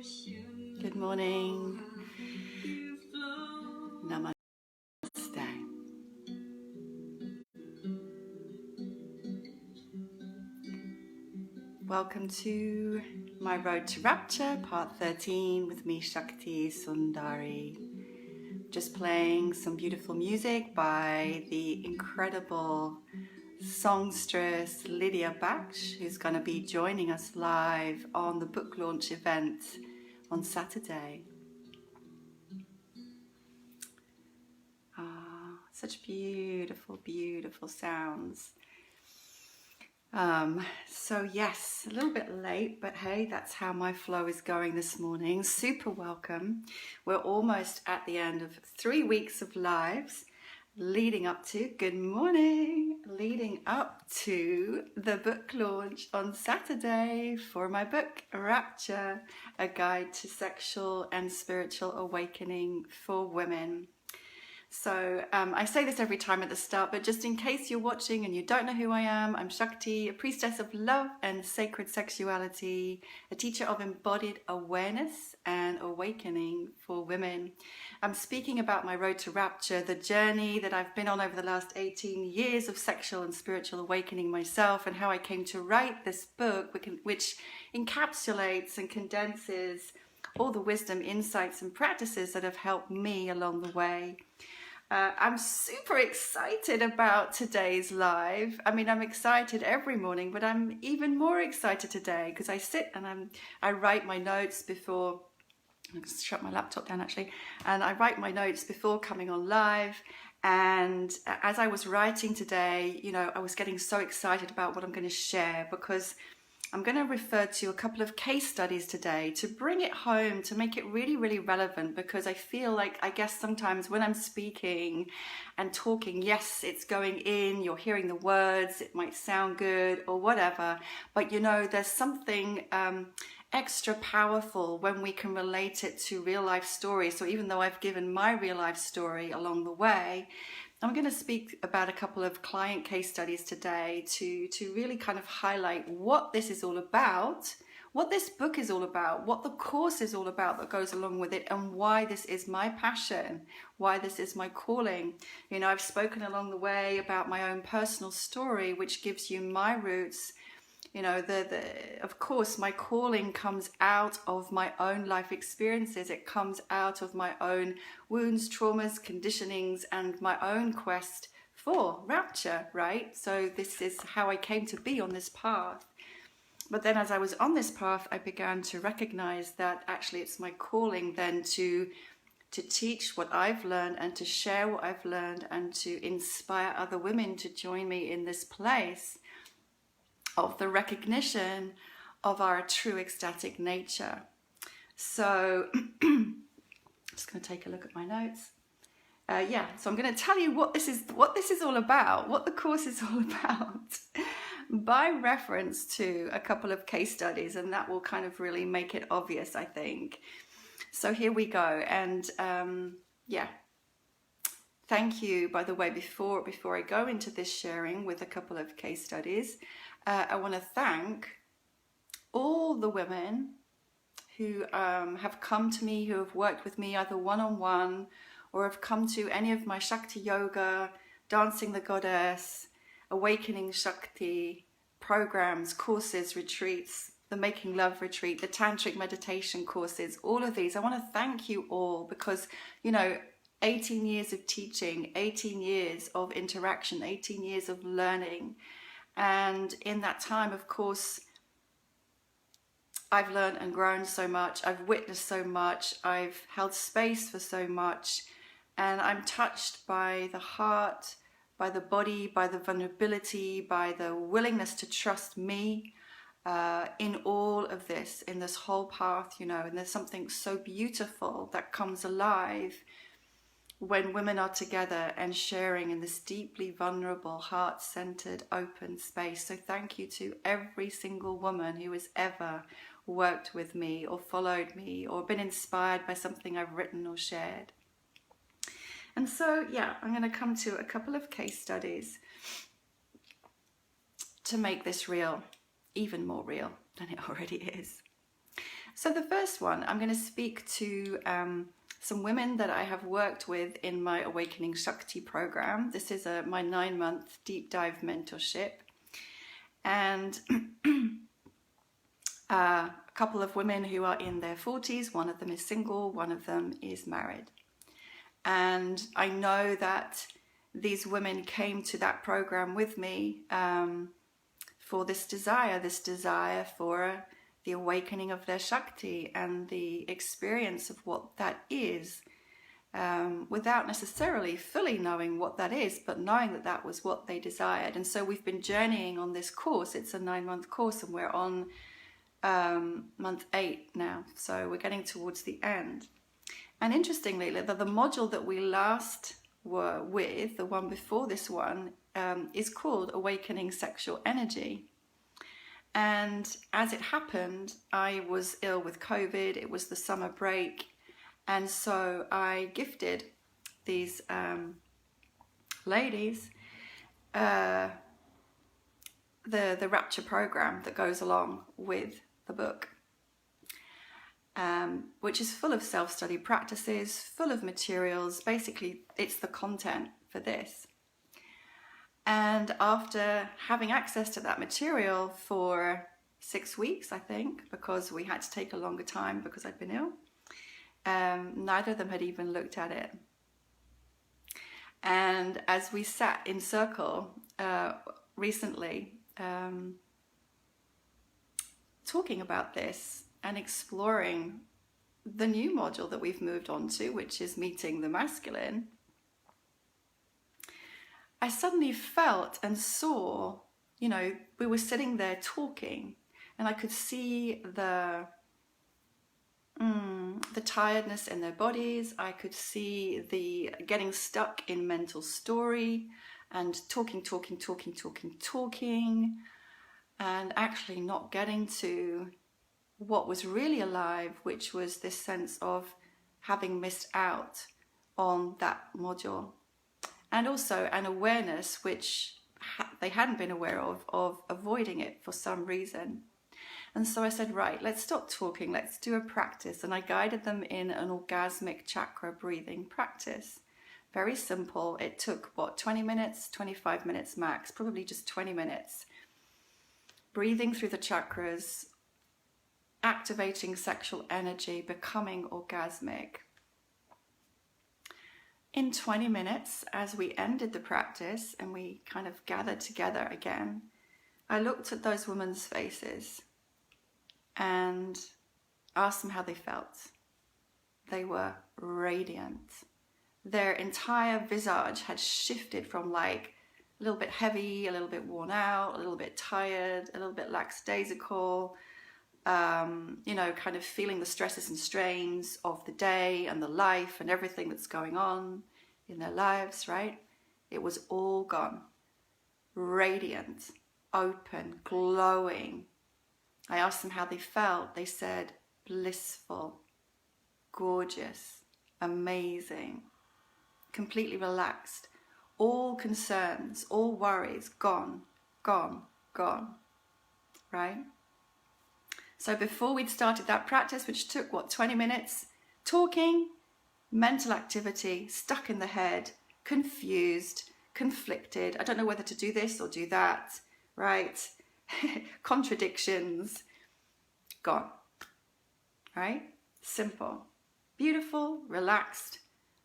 Good morning. Namaste. Welcome to my Road to Rapture, part 13 with me, Shakti Sundari. Just playing some beautiful music by the incredible songstress Lydia Baksh, who's going to be joining us live on the book launch event on Saturday. Such beautiful, beautiful sounds. So yes, a little bit late, but hey, that's how my flow is going this morning. Super welcome. We're almost at the end of 3 weeks of lives leading up to, good morning, leading up to the book launch on Saturday for my book, Rapture, a guide to sexual and spiritual awakening for women. So I say this every time at the start, but just in case you're watching and you don't know who I am, I'm Shakti, a priestess of love and sacred sexuality, a teacher of embodied awareness and awakening for women. I'm speaking about my road to rapture, the journey that I've been on over the last 18 years of sexual and spiritual awakening myself, and how I came to write this book, which encapsulates and condenses all the wisdom, insights and practices that have helped me along the way. I'm super excited about today's live. I mean, I'm excited every morning, but I'm even more excited today because I sit and I write my notes before. I'm going to shut my laptop down actually, and I write my notes before coming on live. And as I was writing today, you know, I was getting so excited about what I'm going to share, because I'm going to refer to a couple of case studies today to bring it home, to make it really, really relevant, because I feel like, I guess sometimes when I'm speaking and talking, yes, it's going in, you're hearing the words, it might sound good or whatever, but you know, there's something extra powerful when we can relate it to real life stories. So even though I've given my real life story along the way, I'm going to speak about a couple of client case studies today to really kind of highlight what this is all about, what this book is all about, what the course is all about that goes along with it, and why this is my passion, why this is my calling. You know, I've spoken along the way about my own personal story, which gives you my roots. You know, of course, my calling comes out of my own life experiences. It comes out of my own wounds, traumas, conditionings, and my own quest for rapture, right? So this is how I came to be on this path. But then as I was on this path, I began to recognize that actually it's my calling then to teach what I've learned and to share what I've learned and to inspire other women to join me in this place of the recognition of our true ecstatic nature. So just going to take a look at my notes. So I'm going to tell you what this is all about, what the course is all about, by reference to a couple of case studies, and that will kind of really make it obvious, I think. So here we go. And thank you, by the way, before I go into this sharing with a couple of case studies, I want to thank all the women who have come to me, who have worked with me either one-on-one or have come to any of my Shakti Yoga, Dancing the Goddess, Awakening Shakti programs, courses, retreats, the Making Love retreat, the Tantric meditation courses, all of these. I want to thank you all because, you know, 18 years of teaching, 18 years of interaction, 18 years of learning. And in that time, of course, I've learned and grown so much. I've witnessed so much. I've held space for so much. And I'm touched by the heart, by the body, by the vulnerability, by the willingness to trust me in all of this, in this whole path, you know. And there's something so beautiful that comes alive when women are together and sharing in this deeply vulnerable, heart-centered, open space. So thank you to every single woman who has ever worked with me or followed me or been inspired by something I've written or shared. And so, yeah, I'm going to come to a couple of case studies to make this real, even more real than it already is. So the first one, I'm going to speak to some women that I have worked with in my Awakening Shakti program. This is my 9-month deep dive mentorship. And a couple of women who are in their 40s. One of them is single, one of them is married. And I know that these women came to that program with me for this desire for the awakening of their Shakti and the experience of what that is, without necessarily fully knowing what that is, but knowing that that was what they desired. And so we've been journeying on this course. It's a 9-month course, and we're on month 8 now. So we're getting towards the end. And interestingly, the module that we last were with, the one before this one, is called Awakening Sexual Energy. And as it happened, I was ill with COVID. It was the summer break. And so I gifted these ladies the Rapture program that goes along with the book, which is full of self-study practices, full of materials. Basically, it's the content for this. And after having access to that material for 6 weeks, I think, because we had to take a longer time because I'd been ill, neither of them had even looked at it. And as we sat in circle recently, talking about this and exploring the new module that we've moved on to, which is meeting the masculine, I suddenly felt and saw, we were sitting there talking, and I could see the tiredness in their bodies. I could see the getting stuck in mental story and talking, and actually not getting to what was really alive, which was this sense of having missed out on that module. And also an awareness which they hadn't been aware of avoiding it for some reason. And so I said, right, let's stop talking, let's do a practice. And I guided them in an orgasmic chakra breathing practice. Very simple. It took, 20 minutes, 25 minutes max, probably just 20 minutes. Breathing through the chakras, activating sexual energy, becoming orgasmic. In 20 minutes, as we ended the practice and we kind of gathered together again, I looked at those women's faces and asked them how they felt. They were radiant. Their entire visage had shifted from like a little bit heavy, a little bit worn out, a little bit tired, a little bit lackadaisical, kind of feeling the stresses and strains of the day and the life and everything that's going on in their lives, right? It was all gone. Radiant, open, glowing. I asked them how they felt. They said blissful, gorgeous, amazing, completely relaxed. All concerns, all worries, gone, right? So before we'd started that practice, which took, 20 minutes, talking, mental activity, stuck in the head, confused, conflicted. I don't know whether to do this or do that, right? Contradictions, gone, right? Simple, beautiful, relaxed,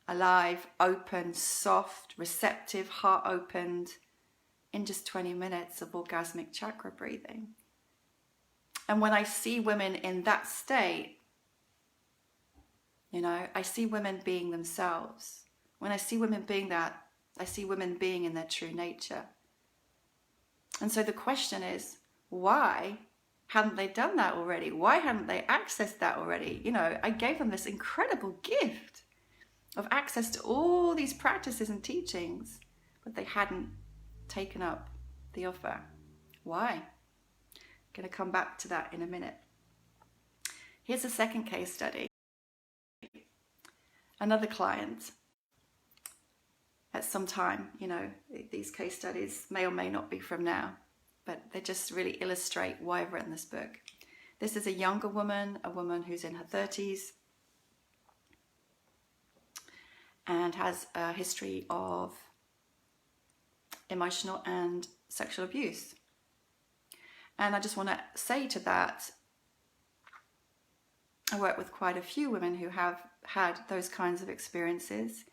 alive, open, soft, receptive, heart opened in just 20 minutes of orgasmic chakra breathing. And when I see women in that state, I see women being themselves. When I see women being that, I see women being in their true nature. And so the question is, why hadn't they done that already? Why hadn't they accessed that already? I gave them this incredible gift of access to all these practices and teachings, but they hadn't taken up the offer. Why? Going to come back to that in a minute. Here's a second case study. Another client at some time, these case studies may or may not be from now, but they just really illustrate why I've written this book. This is a younger woman, a woman who's in her 30s and has a history of emotional and sexual abuse. And I just want to say to that, I work with quite a few women who have had those kinds of experiences,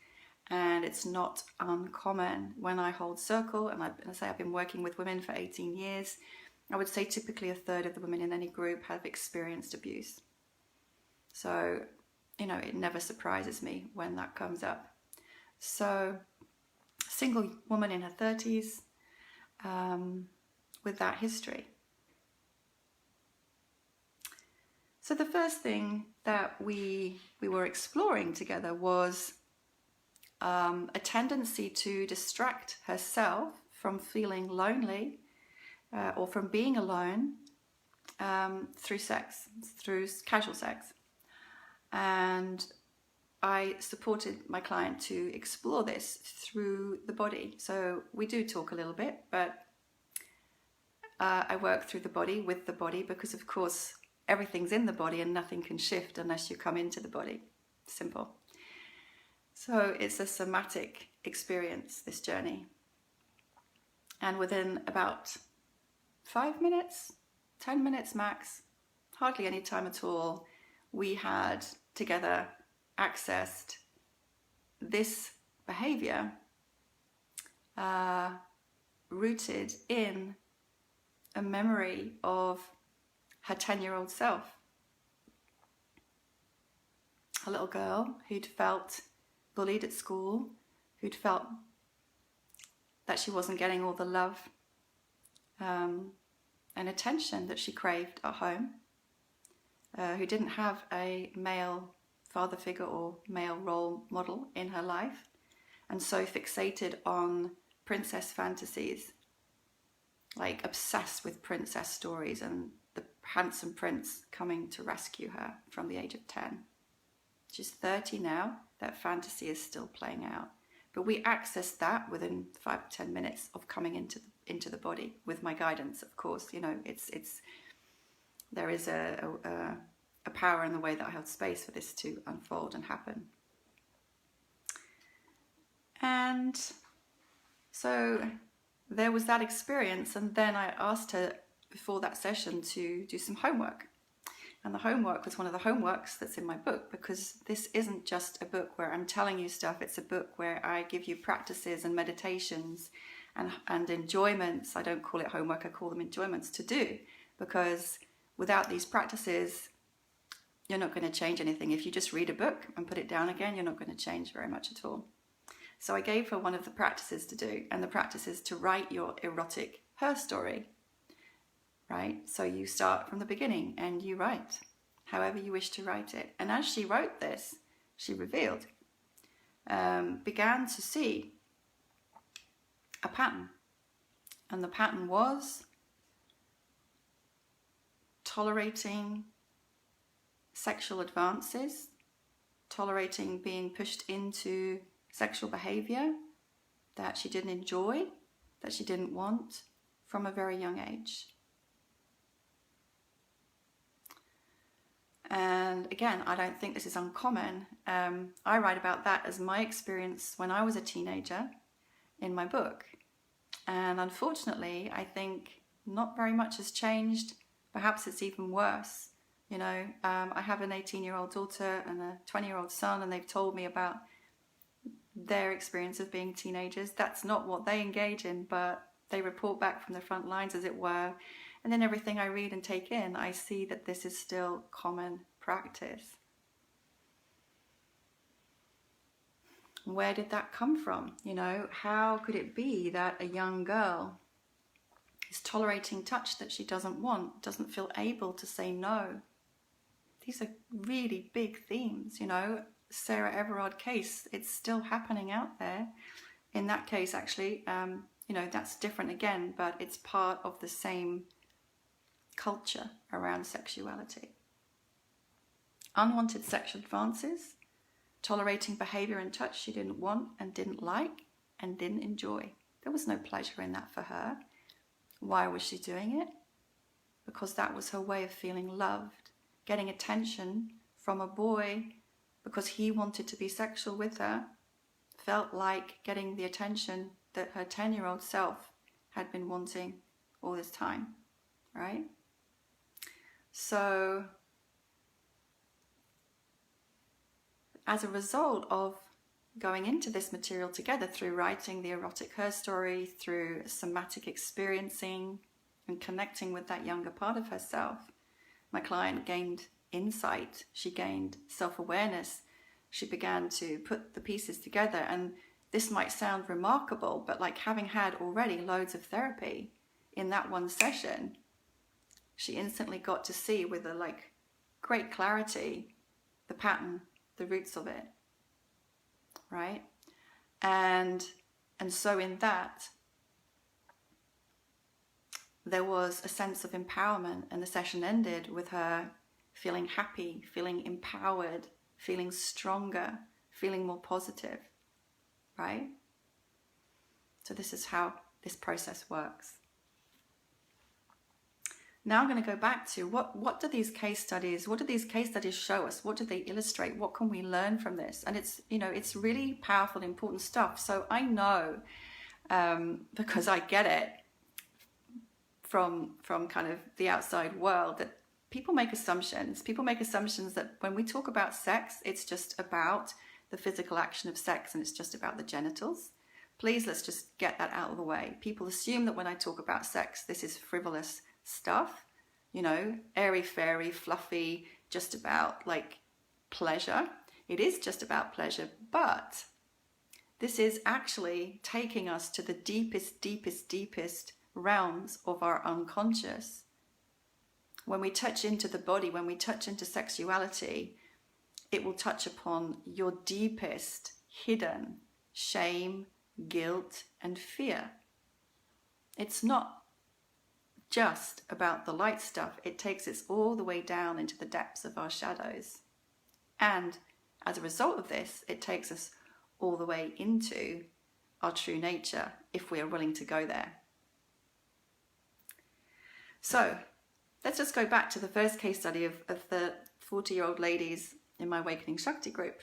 and it's not uncommon. When I hold circle, and I say I've been working with women for 18 years, I would say typically a third of the women in any group have experienced abuse. So, you know, it never surprises me when that comes up. So, single woman in her 30s with that history. So the first thing that we were exploring together was a tendency to distract herself from feeling lonely or from being alone through sex, through casual sex. And I supported my client to explore this through the body. So we do talk a little bit, but I work through the body, with the body, because of course everything's in the body and nothing can shift unless you come into the body. Simple. So it's a somatic experience, this journey. And within about 5 minutes, 10 minutes max, hardly any time at all, we had together accessed this behavior rooted in a memory of her 10-year-old self. A little girl who'd felt bullied at school, who'd felt that she wasn't getting all the love and attention that she craved at home, who didn't have a male father figure or male role model in her life, and so fixated on princess fantasies, like obsessed with princess stories and the handsome prince coming to rescue her from the age of 10. She's 30 now. That fantasy is still playing out. But we accessed that within 5 to 10 minutes of coming into the body with my guidance, of course. You know, there is a power in the way that I held space for this to unfold and happen. And so there was that experience, and then I asked her before that session to do some homework. And the homework was one of the homeworks that's in my book, because this isn't just a book where I'm telling you stuff. It's a book where I give you practices and meditations and enjoyments. I don't call it homework, I call them enjoyments to do, because without these practices, you're not going to change anything. If you just read a book and put it down again, you're not going to change very much at all. So I gave her one of the practices to do, and the practice is to write your erotic her story. Right? So you start from the beginning and you write however you wish to write it. And as she wrote this, she revealed, began to see a pattern. And the pattern was tolerating sexual advances, tolerating being pushed into sexual behavior that she didn't enjoy, that she didn't want from a very young age. And again, I don't think this is uncommon. I write about that as my experience when I was a teenager in my book. And unfortunately, I think not very much has changed. Perhaps it's even worse. You know, I have an 18-year-old daughter and a 20-year-old son, and they've told me about their experience of being teenagers. That's not what they engage in, but they report back from the front lines, as it were. And then everything I read and take in, I see that this is still common practice. Where did that come from? You know, how could it be that a young girl is tolerating touch that she doesn't want, doesn't feel able to say no? These are really big themes, you know. Sarah Everard case, it's still happening out there. In that case, actually, you know, that's different again, but it's part of the same culture around sexuality. Unwanted sexual advances, tolerating behavior and touch she didn't want and didn't like and didn't enjoy. There was no pleasure in that for her. Why was she doing it? because that was her way of feeling loved, getting attention from a boy because he wanted to be sexual with her, felt like getting the attention that her 10-year-old self had been wanting all this time, right? So as a result of going into this material together through writing the erotic her story, through somatic experiencing and connecting with that younger part of herself, my client gained insight, she gained self-awareness, she began to put the pieces together. And this might sound remarkable, but like having had already loads of therapy in that one session, she instantly got to see with a like great clarity the pattern, the roots of it, right? And so in that, there was a sense of empowerment, and the session ended with her feeling happy, feeling empowered, feeling stronger, feeling more positive, right? So this is how this process works. Now I'm going to go back to what do these case studies show us? What do they illustrate? What can we learn from this? And it's, you know, it's really powerful, important stuff. So I know, because I get it from kind of the outside world, that people make assumptions. People make assumptions that when we talk about sex, it's just about the physical action of sex and it's just about the genitals. Please, let's just get that out of the way. People assume that when I talk about sex, this is frivolous stuff, you know, airy fairy, fluffy, just about like pleasure. It is just about pleasure, but this is actually taking us to the deepest realms of our unconscious. When we touch into the body, when we touch into sexuality, it will touch upon your deepest hidden shame, guilt, and fear. It's not just about the light stuff. It takes us all the way down into the depths of our shadows. And as a result of this, it takes us all the way into our true nature if we are willing to go there. So let's just go back to the first case study of the 40-year-old ladies in my Awakening Shakti group.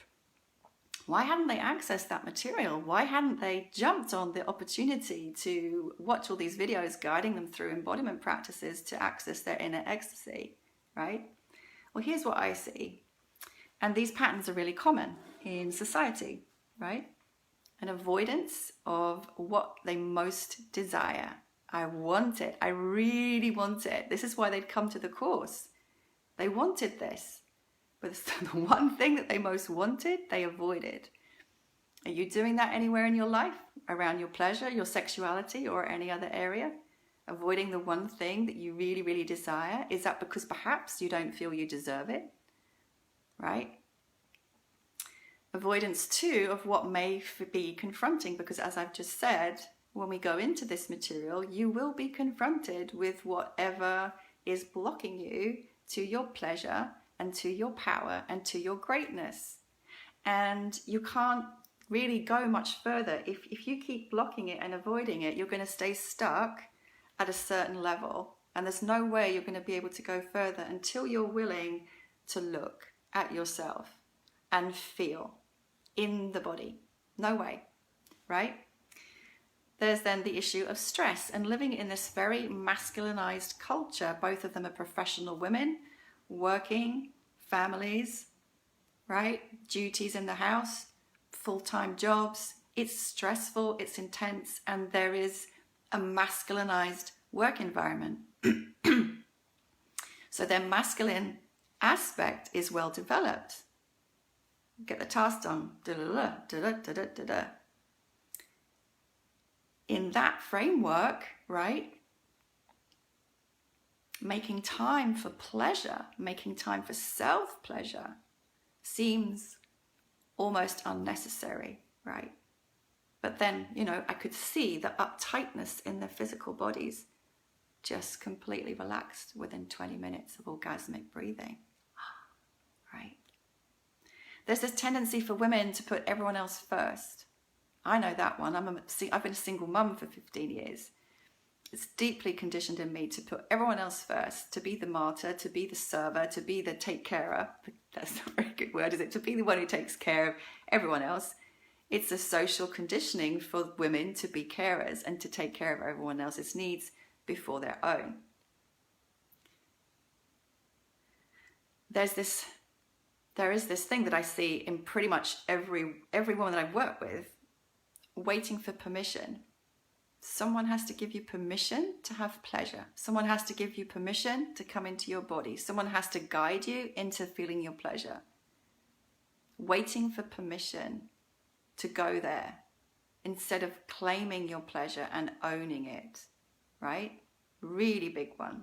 Why hadn't they accessed that material? Why hadn't they jumped on the opportunity to watch all these videos guiding them through embodiment practices to access their inner ecstasy, right? Well, here's what I see. And these patterns are really common in society, right? An avoidance of what they most desire. I want it. I really want it. This is why they'd come to the course. They wanted this. But the one thing that they most wanted, they avoided. Are you doing that anywhere in your life? Around your pleasure, your sexuality, or any other area? Avoiding the one thing that you really, really desire? Is that because perhaps you don't feel you deserve it? Right? Avoidance too of what may be confronting, because as I've just said, when we go into this material, you will be confronted with whatever is blocking you to your pleasure and to your power and to your greatness. And you can't really go much further. If you keep blocking it and avoiding it, you're going to stay stuck at a certain level. And there's no way you're going to be able to go further until you're willing to look at yourself and feel in the body. No way, right? There's then the issue of stress and living in this very masculinized culture. Both of them are professional women, working, families, right? Duties in the house, full-time jobs. It's stressful, it's intense, and there is a masculinized work environment. So their masculine aspect is well developed. Get the task done. In that framework, right? Making time for pleasure, making time for self-pleasure seems almost unnecessary, right? But then, you know, I could see the uptightness in their physical bodies just completely relaxed within 20 minutes of orgasmic breathing, right? There's this tendency for women to put everyone else first. I know that one. I've been a single mum for 15 years. It's deeply conditioned in me to put everyone else first, to be the martyr, to be the server, to be the take carer. That's not a very good word, is it? To be the one who takes care of everyone else. It's a social conditioning for women to be carers and to take care of everyone else's needs before their own. There is this thing that I see in pretty much every woman that I've worked with, waiting for permission. Someone has to give you permission to have pleasure. Someone has to give you permission to come into your body. Someone has to guide you into feeling your pleasure. Waiting for permission to go there instead of claiming your pleasure and owning it, right? Really big one.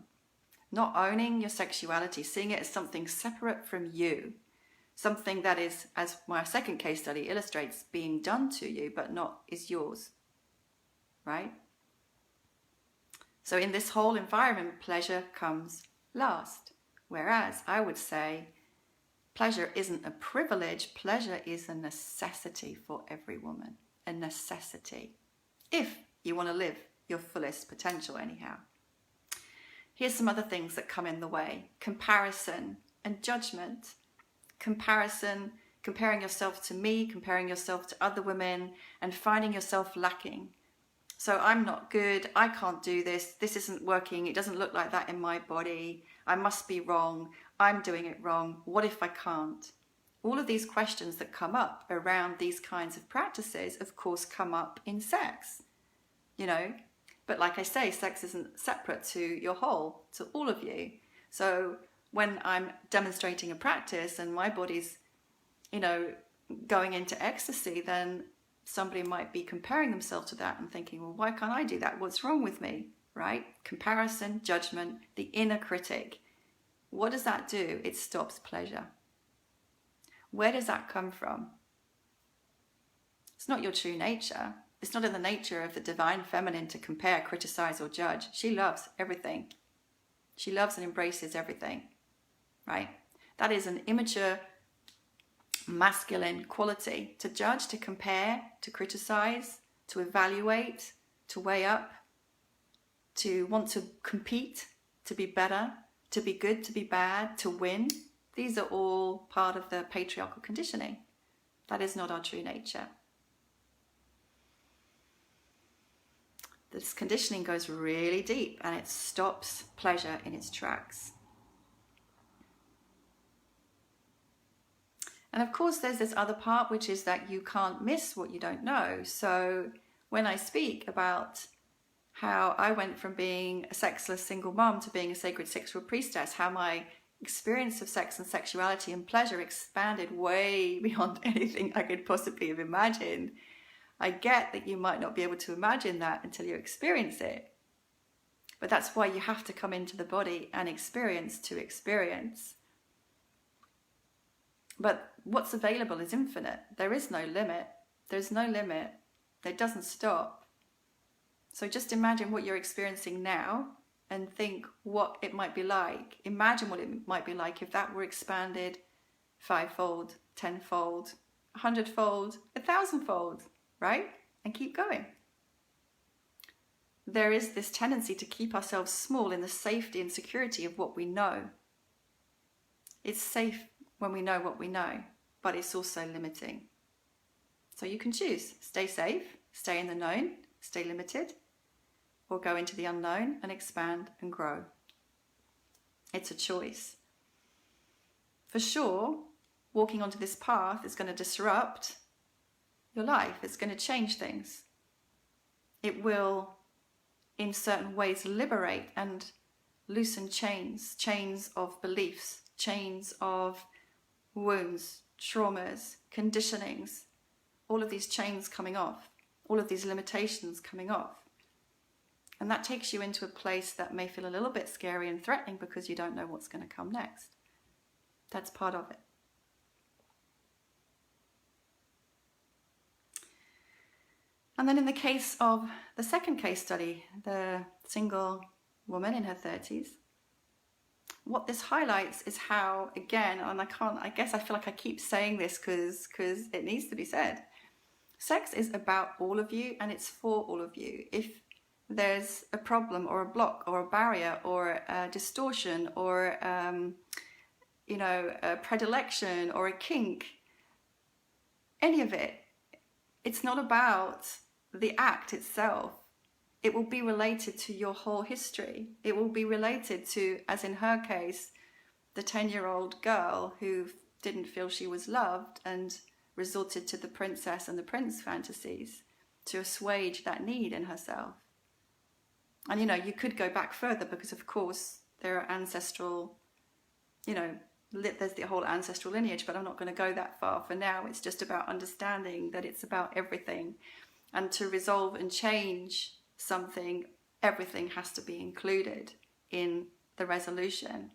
Not owning your sexuality, seeing it as something separate from you. Something that is, as my second case study illustrates, being done to you, but not is yours. Right? So in this whole environment, pleasure comes last. Whereas I would say pleasure isn't a privilege, pleasure is a necessity for every woman. A necessity. If you want to live your fullest potential anyhow. Here's some other things that come in the way. Comparison and judgment. Comparison, comparing yourself to me, comparing yourself to other women, and finding yourself lacking. So I'm not good, I can't do this, this isn't working, it doesn't look like that in my body, I must be wrong, I'm doing it wrong, what if I can't? All of these questions that come up around these kinds of practices, of course, come up in sex, you know. But like I say, sex isn't separate to your whole, to all of you. So when I'm demonstrating a practice and my body's, you know, going into ecstasy, then somebody might be comparing themselves to that and thinking, well, why can't I do that? What's wrong with me, right? Comparison, judgment, the inner critic. What does that do? It stops pleasure. Where does that come from? It's not your true nature. It's not in the nature of the divine feminine to compare, criticize, or judge. She loves everything. She loves and embraces everything, right? That is an immature masculine quality, to judge, to compare, to criticize, to evaluate, to weigh up, to want to compete, to be better, to be good, to be bad, to win. These are all part of the patriarchal conditioning. That is not our true nature. This conditioning goes really deep and it stops pleasure in its tracks. And of course, there's this other part, which is that you can't miss what you don't know. So when I speak about how I went from being a sexless single mom to being a sacred sexual priestess, how my experience of sex and sexuality and pleasure expanded way beyond anything I could possibly have imagined, I get that you might not be able to imagine that until you experience it. But that's why you have to come into the body and experience to experience. But what's available is infinite. There is no limit. There's no limit. It doesn't stop. So just imagine what you're experiencing now and think what it might be like. Imagine what it might be like if that were expanded 5-fold, 10-fold, 100-fold, 1,000-fold, right? And keep going. There is this tendency to keep ourselves small in the safety and security of what we know. It's safe when we know what we know, but it's also limiting. So you can choose, stay safe, stay in the known, stay limited, or go into the unknown and expand and grow. It's a choice. For sure, walking onto this path is going to disrupt your life. It's going to change things. It will, in certain ways, liberate and loosen chains of beliefs, chains of wounds, traumas, conditionings, all of these chains coming off, all of these limitations coming off. And that takes you into a place that may feel a little bit scary and threatening because you don't know what's going to come next. That's part of it. And then in the case of the second case study, the single woman in her 30s, what this highlights is how, again, and I guess I feel like I keep saying this because it needs to be said. Sex is about all of you and it's for all of you. If there's a problem or a block or a barrier or a distortion or a predilection or a kink, any of it, it's not about the act itself. It will be related to your whole history. It will be related to, as in her case, the 10-year-old girl who didn't feel she was loved and resorted to the princess and the prince fantasies to assuage that need in herself. And you could go back further, because of course there are ancestral, there's the whole ancestral lineage, but I'm not going to go that far for now. It's just about understanding that it's about everything. And to resolve and change something, everything has to be included in the resolution.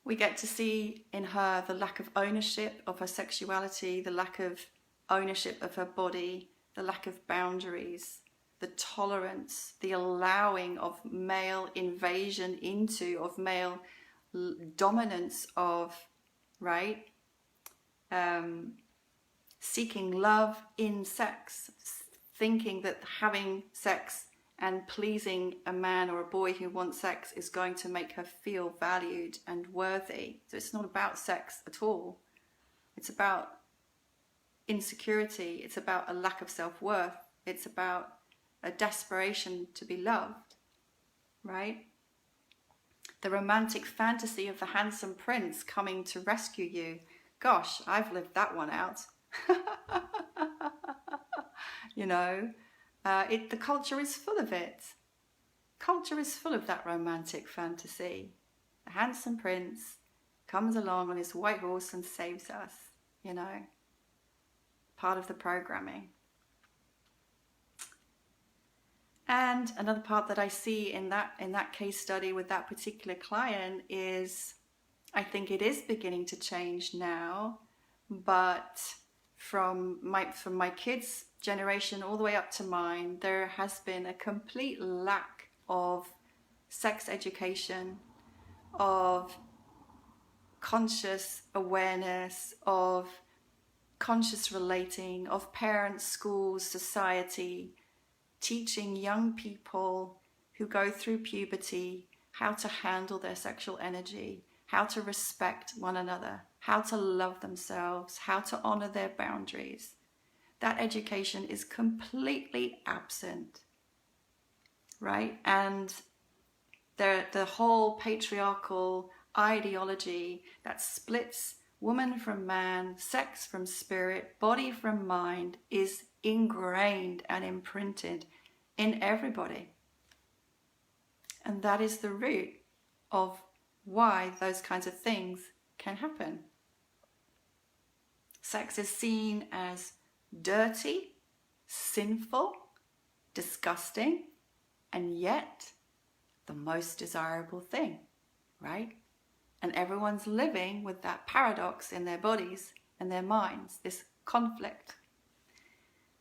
We get to see in her the lack of ownership of her sexuality, the lack of ownership of her body, the lack of boundaries, the tolerance, the allowing of male invasion of male dominance of, right? Seeking love in sex, thinking that having sex and pleasing a man or a boy who wants sex is going to make her feel valued and worthy. So it's not about sex at all. It's about insecurity. It's about a lack of self-worth. It's about a desperation to be loved, right? The romantic fantasy of the handsome prince coming to rescue you. Gosh, I've lived that one out. The culture is full of it. Culture is full of that romantic fantasy. The handsome prince comes along on his white horse and saves us, part of the programming. And another part that I see in that case study with that particular client is, I think it is beginning to change now, but from my kids' generation all the way up to mine, there has been a complete lack of sex education, of conscious awareness, of conscious relating, of parents, schools, society, teaching young people who go through puberty how to handle their sexual energy, how to respect one another, how to love themselves, how to honor their boundaries. That education is completely absent, right? And the whole patriarchal ideology that splits woman from man, sex from spirit, body from mind is ingrained and imprinted in everybody. And that is the root of why those kinds of things can happen. Sex is seen as dirty, sinful, disgusting, and yet the most desirable thing, right? And everyone's living with that paradox in their bodies and their minds, this conflict.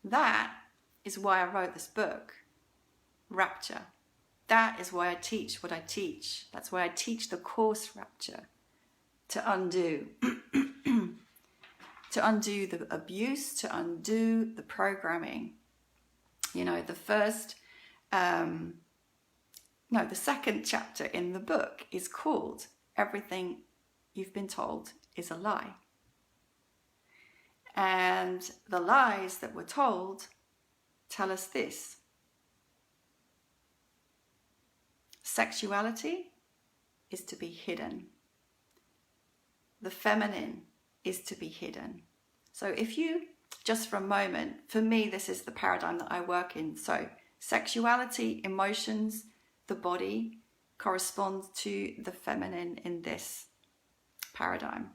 That is why I wrote this book, Rapture. That is why I teach what I teach. That's why I teach the course Rapture, to undo. To undo the abuse, to undo the programming. The second chapter in the book is called Everything You've Been Told is a Lie. And the lies that we're told tell us this. Sexuality is to be hidden. The feminine is to be hidden. So if you, just for a moment, for me, this is the paradigm that I work in. So sexuality, emotions, the body corresponds to the feminine in this paradigm.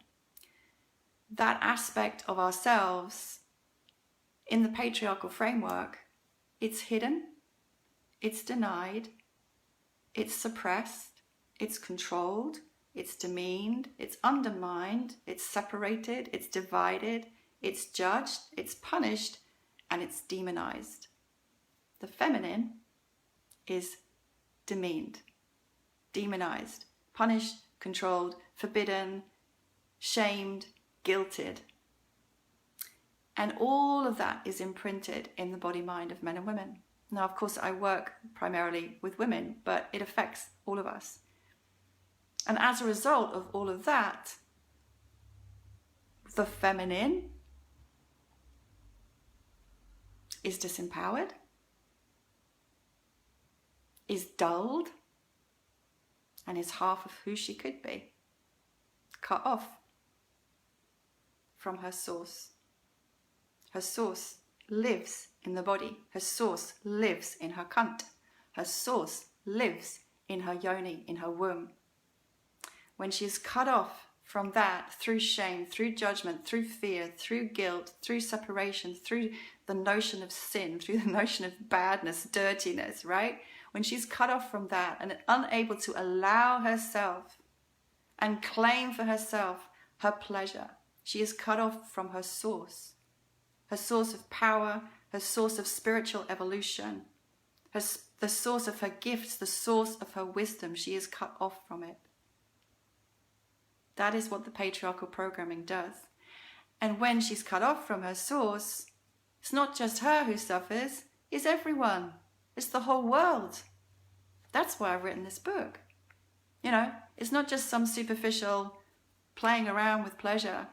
That aspect of ourselves in the patriarchal framework, it's hidden, it's denied, it's suppressed, it's controlled, it's demeaned, it's undermined, it's separated, it's divided, it's judged, it's punished, and it's demonized. The feminine is demeaned, demonized, punished, controlled, forbidden, shamed, guilted. And all of that is imprinted in the body mind of men and women. Now, of course, I work primarily with women, but it affects all of us. And as a result of all of that, the feminine is disempowered, is dulled, and is half of who she could be, cut off from her source. Her source lives in the body. Her source lives in her cunt. Her source lives in her yoni, in her womb. When she is cut off from that through shame, through judgment, through fear, through guilt, through separation, through the notion of sin, through the notion of badness, dirtiness, right? When she's cut off from that and unable to allow herself and claim for herself her pleasure, she is cut off from her source of power, her source of spiritual evolution, the source of her gifts, the source of her wisdom. She is cut off from it. That is what the patriarchal programming does. And when she's cut off from her source, it's not just her who suffers, it's everyone. It's the whole world. That's why I've written this book. You know, it's not just some superficial playing around with pleasure.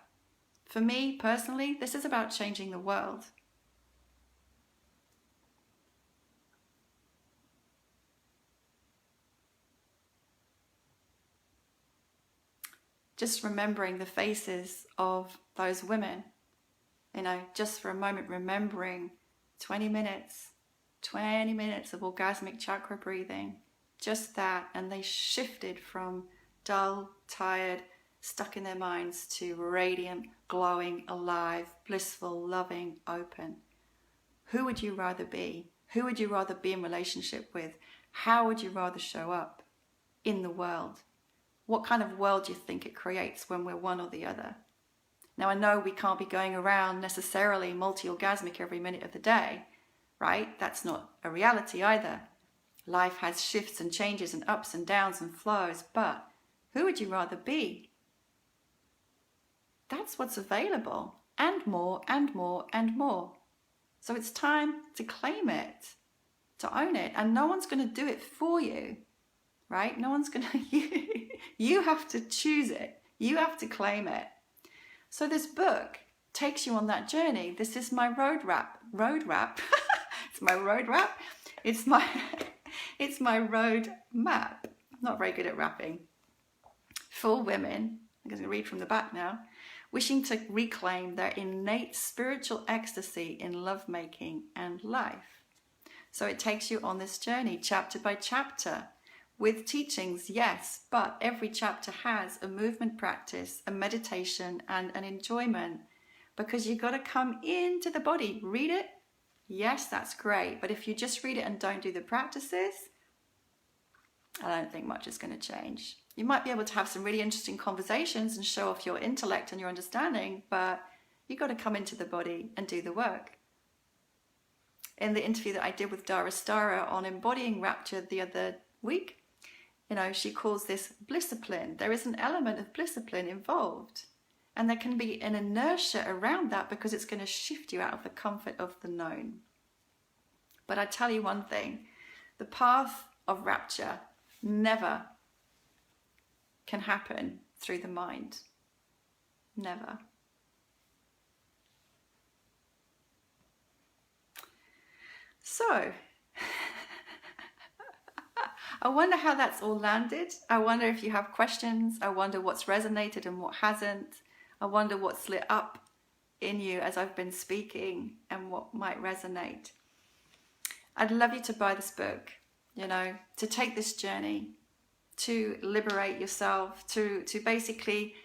For me, personally, this is about changing the world. Just remembering the faces of those women, you know, just for a moment, remembering 20 minutes of orgasmic chakra breathing, just that, and they shifted from dull, tired, stuck in their minds to radiant, glowing, alive, blissful, loving, open. Who would you rather be? Who would you rather be in relationship with? How would you rather show up in the world? What kind of world do you think it creates when we're one or the other? Now, I know we can't be going around necessarily multi-orgasmic every minute of the day, right? That's not a reality either. Life has shifts and changes and ups and downs and flows, but who would you rather be? That's what's available, and more and more and more. So it's time to claim it, to own it, and no one's going to do it for you, right? No one's going to, you have to choose it. You have to claim it. So this book takes you on that journey. This is my road map. It's my road map. It's my road map. I'm not very good at rapping. For women, I'm going to read from the back now, wishing to reclaim their innate spiritual ecstasy in lovemaking and life. So it takes you on this journey, chapter by chapter, with teachings, yes, but every chapter has a movement practice, a meditation, and an enjoyment, because you've got to come into the body. Read it, yes, that's great, but if you just read it and don't do the practices, I don't think much is going to change. You might be able to have some really interesting conversations and show off your intellect and your understanding, but you've got to come into the body and do the work. In the interview that I did with Dara Stara on embodying Rapture the other week, you know, she calls this blisscipline. There is an element of blisscipline involved, and there can be an inertia around that because it's going to shift you out of the comfort of the known. But I tell you one thing, the path of Rapture never can happen through the mind. Never. So, I wonder how that's all landed. I wonder if you have questions. I wonder what's resonated and what hasn't. I wonder what's lit up in you as I've been speaking and what might resonate. I'd love you to buy this book, you know, to take this journey, to liberate yourself, to basically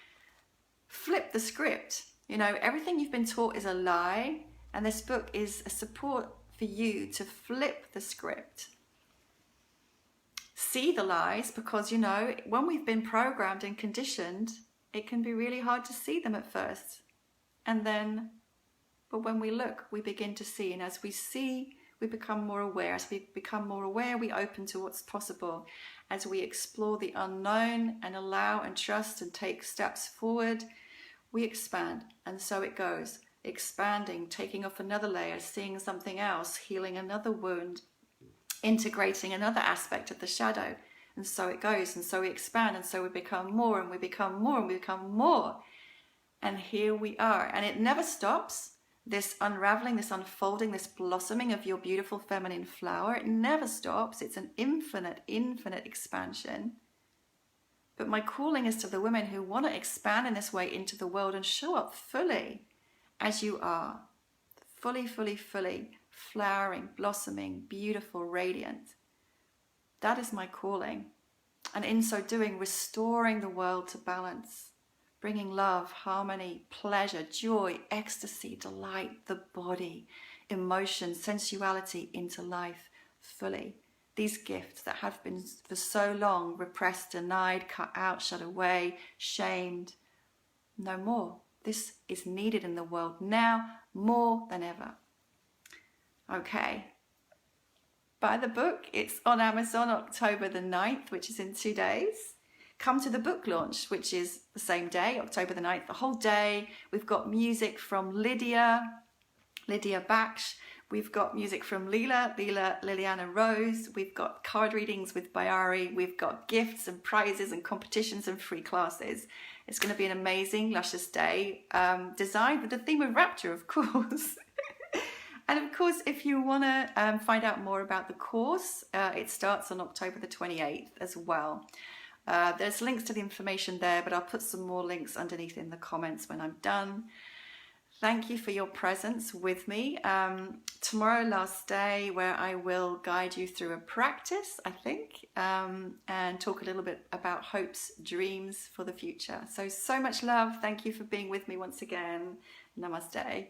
flip the script. You know, everything you've been taught is a lie, and this book is a support for you to flip the script. See the lies, because, you know, when we've been programmed and conditioned, it can be really hard to see them at first. And then, but when we look, we begin to see. And as we see, we become more aware. As we become more aware, we open to what's possible. As we explore the unknown and allow and trust and take steps forward, we expand. And so it goes. expanding, taking off another layer, seeing something else, healing another wound, integrating another aspect of the shadow. And so it goes, and so we expand, and so we become more, and we become more, and we become more. And here we are. And it never stops. This unraveling, this unfolding, this blossoming of your beautiful feminine flower, it never stops. It's an infinite, infinite expansion. But my calling is to the women who want to expand in this way into the world and show up fully as you are. Fully, fully, fully flowering, blossoming, beautiful, radiant. That is my calling. And in so doing, restoring the world to balance. Bringing love, harmony, pleasure, joy, ecstasy, delight, the body, emotion, sensuality into life fully. These gifts that have been for so long repressed, denied, cut out, shut away, shamed. No more. This is needed in the world now more than ever. Okay. Buy the book. It's on Amazon October the 9th, which is in 2 days. Come to the book launch, which is the same day, October the 9th, the whole day. We've got music from Lydia Baksh. We've got music from Liliana Rose. We've got card readings with Bayari. We've got gifts and prizes and competitions and free classes. It's going to be an amazing, luscious day, designed with the theme of Rapture, of course. And of course, if you want to find out more about the course, it starts on October the 28th as well. There's links to the information there, but I'll put some more links underneath in the comments when I'm done. Thank you for your presence with me. Tomorrow, last day, where I will guide you through a practice, I think, and talk a little bit about hopes, dreams for the future. So much love. Thank you for being with me once again. Namaste.